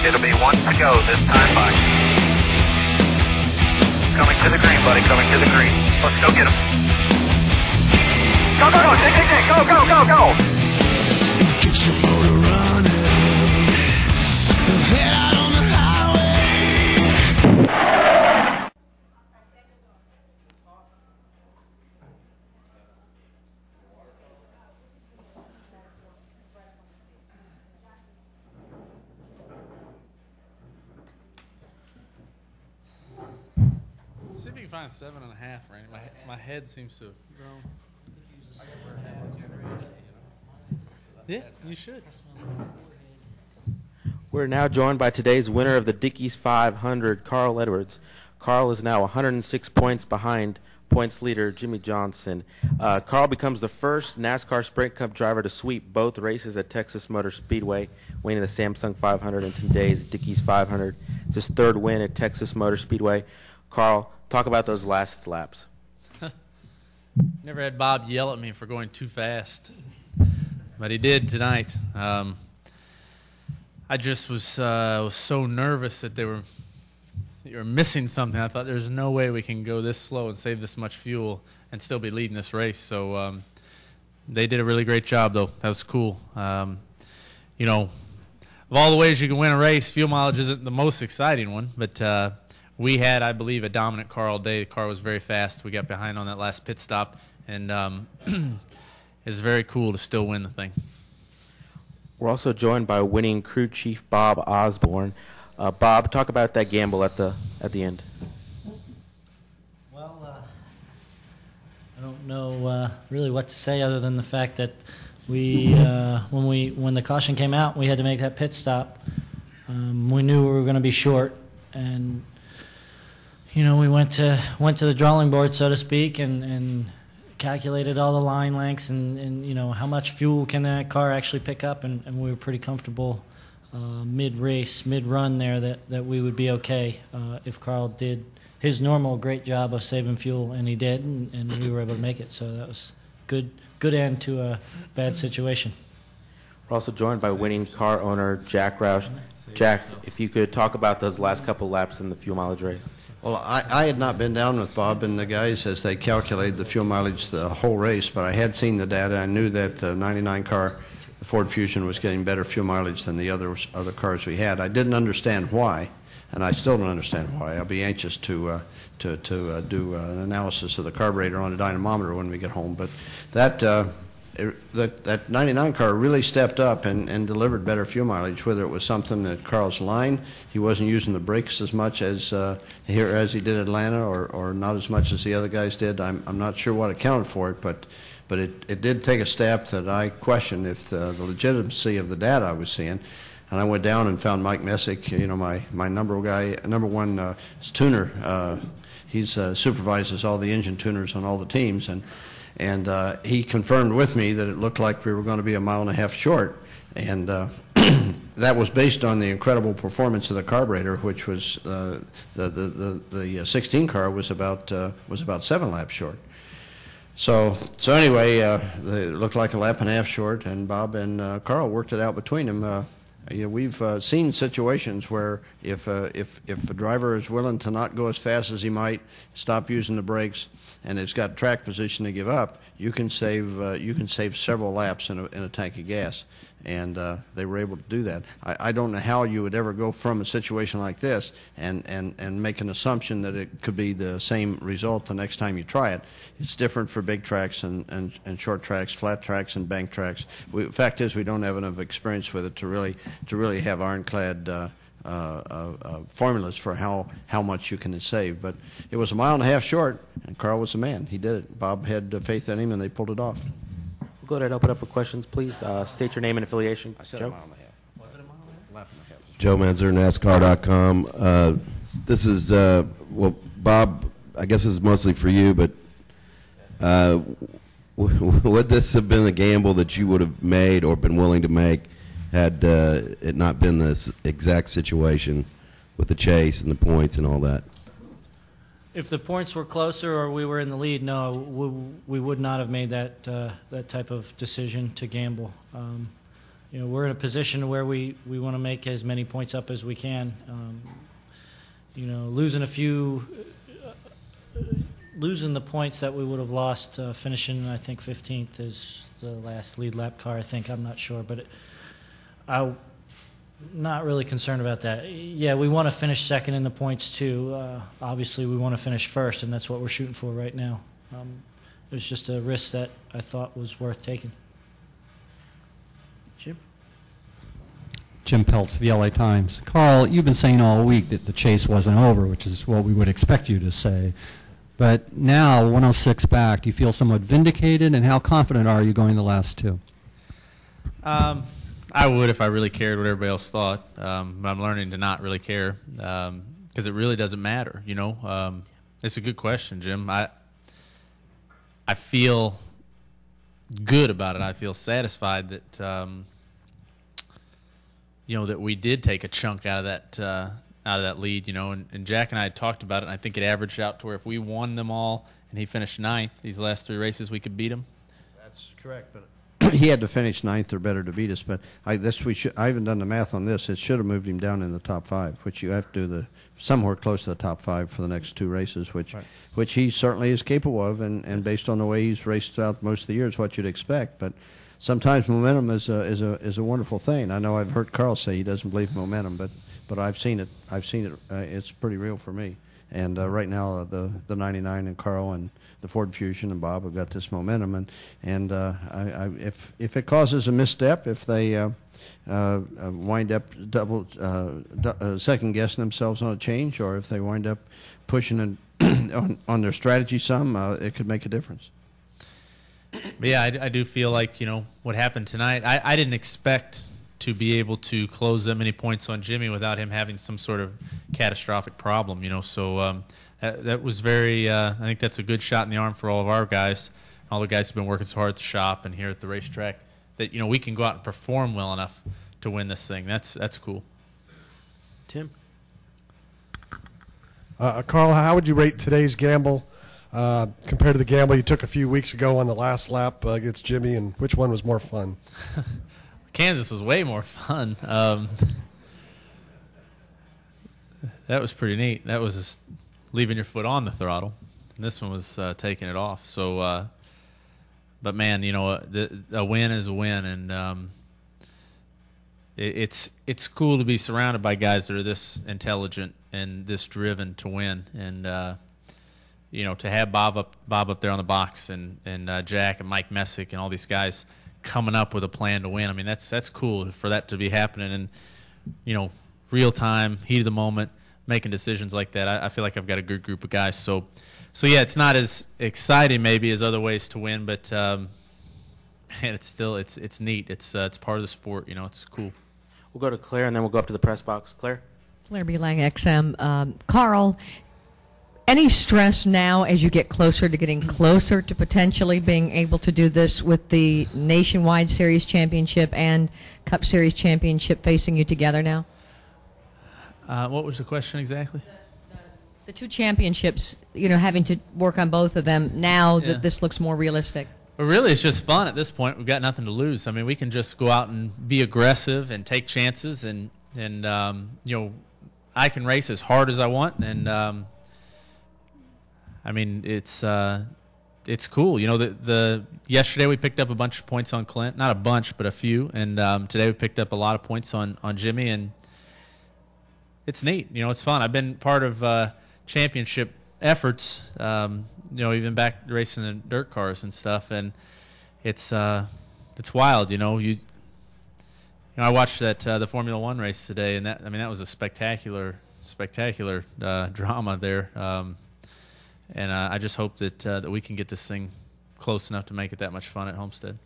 It'll be one to go this time by. Coming to the green, buddy, coming to the green. Let's go get him. Go, go, go, Dick, Dick, Dick, go, go, go, go. Get your motor running. Head out on the highway. See if you can find 7.5, Randy. My head seems to have grown. Yeah, you should. We're now joined by today's winner of the Dickies 500, Carl Edwards. Carl is now 106 points behind points leader Jimmy Johnson. Carl becomes the first NASCAR Sprint Cup driver to sweep both races at Texas Motor Speedway, winning the Samsung 500 and today's Dickies 500. It's his third win at Texas Motor Speedway. Carl, talk about those last laps. Never had Bob yell at me for going too fast, but he did tonight. I just was so nervous that you were missing something. I thought there's no way we can go this slow and save this much fuel and still be leading this race. So they did a really great job, though. That was cool. You know, of all the ways you can win a race, fuel mileage isn't the most exciting one, but we had, I believe, a dominant car all day. The car was very fast. We got behind on that last pit stop, and it's very cool to still win the thing. We're also joined by winning crew chief Bob Osborne. Bob, talk about that gamble at the end. Well, I don't know really what to say other than the fact that when the caution came out, we had to make that pit stop. We knew we were going to be short, and you know, we went to the drawing board, so to speak, and calculated all the line lengths and you know, how much fuel can that car actually pick up, and we were pretty comfortable mid-race, mid-run there that we would be okay if Carl did his normal great job of saving fuel, and he did, and we were able to make it. So that was good end to a bad situation. We're also joined by winning car owner Jack Roush. Jack, if you could talk about those last couple laps in the fuel mileage race. Well, I had not been down with Bob and the guys as they calculated the fuel mileage the whole race, but I had seen the data. I knew that the 99 car, the Ford Fusion, was getting better fuel mileage than the other cars we had. I didn't understand why, and I still don't understand why. I'll be anxious to do an analysis of the carburetor on a dynamometer when we get home. But that 99 car really stepped up and delivered better fuel mileage, whether it was something at Carl's line, he wasn't using the brakes as much as here as he did Atlanta, or not as much as the other guys did. I'm not sure what accounted for it, but it did take a step that I questioned if the legitimacy of the data I was seeing. And I went down and found Mike Messick, you know, my number one tuner. He supervises all the engine tuners on all the teams, and he confirmed with me that it looked like we were going to be 1.5 miles short, and that was based on the incredible performance of the carburetor, which was the 16 car was about 7 laps short. So anyway, it looked like 1.5 laps short, and Bob and Carl worked it out between them. We've seen situations where if a driver is willing to not go as fast as he might, stop using the brakes, and has got track position to give up, you can save several laps in a tank of gas, and they were able to do that. I don't know how you would ever go from a situation like this and make an assumption that it could be the same result the next time you try it. It's different for big tracks and short tracks, flat tracks and bank tracks. The fact is, we don't have enough experience with it to really have ironclad formulas for how much you can save. But it was 1.5 miles short, and Carl was the man. He did it. Bob had faith in him, and they pulled it off. We'll go ahead and open up for questions, please. State your name and affiliation. I said Joe? 1.5 miles. Was it 1.5 miles? 1.5 miles. Joe Menzer, NASCAR.com. This is, well, Bob, I guess this is mostly for you, but would this have been a gamble that you would have made or been willing to make had it not been this exact situation with the chase and the points and all that? If the points were closer or we were in the lead, no, we would not have made that type of decision to gamble. we're in a position where we want to make as many points up as we can. Losing the points that we would have lost finishing, I think, 15th is the last lead lap car, I think. I'm not sure, but I'm not really concerned about that. Yeah, we want to finish second in the points, too. Obviously, we want to finish first, and that's what we're shooting for right now. It was just a risk that I thought was worth taking. Jim Peltz, the LA Times. Carl, you've been saying all week that the chase wasn't over, which is what we would expect you to say. But now, 106 back, do you feel somewhat vindicated, and how confident are you going the last two? I would if I really cared what everybody else thought, but I'm learning to not really care because it really doesn't matter, It's a good question, Jim. I feel good about it. I feel satisfied that that we did take a chunk out of that lead, and Jack and I had talked about it, and I think it averaged out to where if we won them all and he finished ninth these last three races, we could beat him. That's correct, but he had to finish ninth or better to beat us. But I haven't done the math on this. It should have moved him down in the top five, which you have to do somewhere close to the top five for the next two races, which he certainly is capable of, and based on the way he's raced throughout most of the year is what you'd expect. But sometimes momentum is a wonderful thing. I know I've heard Carl say he doesn't believe in momentum, but I've seen it. It's pretty real for me. And right now, the 99 and Carl and the Ford Fusion and Bob have got this momentum. And if it causes a misstep, if they wind up second guessing themselves on a change, or if they wind up pushing on their strategy some, it could make a difference. Yeah, I do feel like what happened tonight. I didn't expect to be able to close that many points on Jimmy without him having some sort of catastrophic problem, So that was very. I think that's a good shot in the arm for all of our guys, all the guys who've been working so hard at the shop and here at the racetrack. That we can go out and perform well enough to win this thing. That's cool. Tim, Carl, how would you rate today's gamble compared to the gamble you took a few weeks ago on the last lap against Jimmy, and which one was more fun? Kansas was way more fun. That was pretty neat. That was just leaving your foot on the throttle. And this one was taking it off. So, but man, a win is a win, and it's cool to be surrounded by guys that are this intelligent and this driven to win. And to have Bob up there on the box, and Jack and Mike Messick and all these guys coming up with a plan to win. I mean, that's cool for that to be happening, and real time, heat of the moment, making decisions like that. I feel like I've got a good group of guys. So yeah, it's not as exciting maybe as other ways to win, but man, it's still it's neat. It's part of the sport. It's cool. we'll go to Claire, and then we'll go up to the press box. Claire? Claire B. Lang, XM. Carl, any stress now as you get closer to getting closer to potentially being able to do this with the Nationwide Series Championship and Cup Series Championship facing you together now? What was the question exactly? The two championships, having to work on both of them now that this looks more realistic. Well, really, it's just fun at this point. We've got nothing to lose. I mean, we can just go out and be aggressive and take chances, and I can race as hard as I want, and I mean, it's cool. The yesterday we picked up a bunch of points on Clint, not a bunch, but a few, and today we picked up a lot of points on Jimmy, and it's neat. It's fun. I've been part of championship efforts, even back racing in dirt cars and stuff, and it's wild. I watched the Formula One race today, and that was a spectacular drama there. And I just hope that we can get this thing close enough to make it that much fun at Homestead.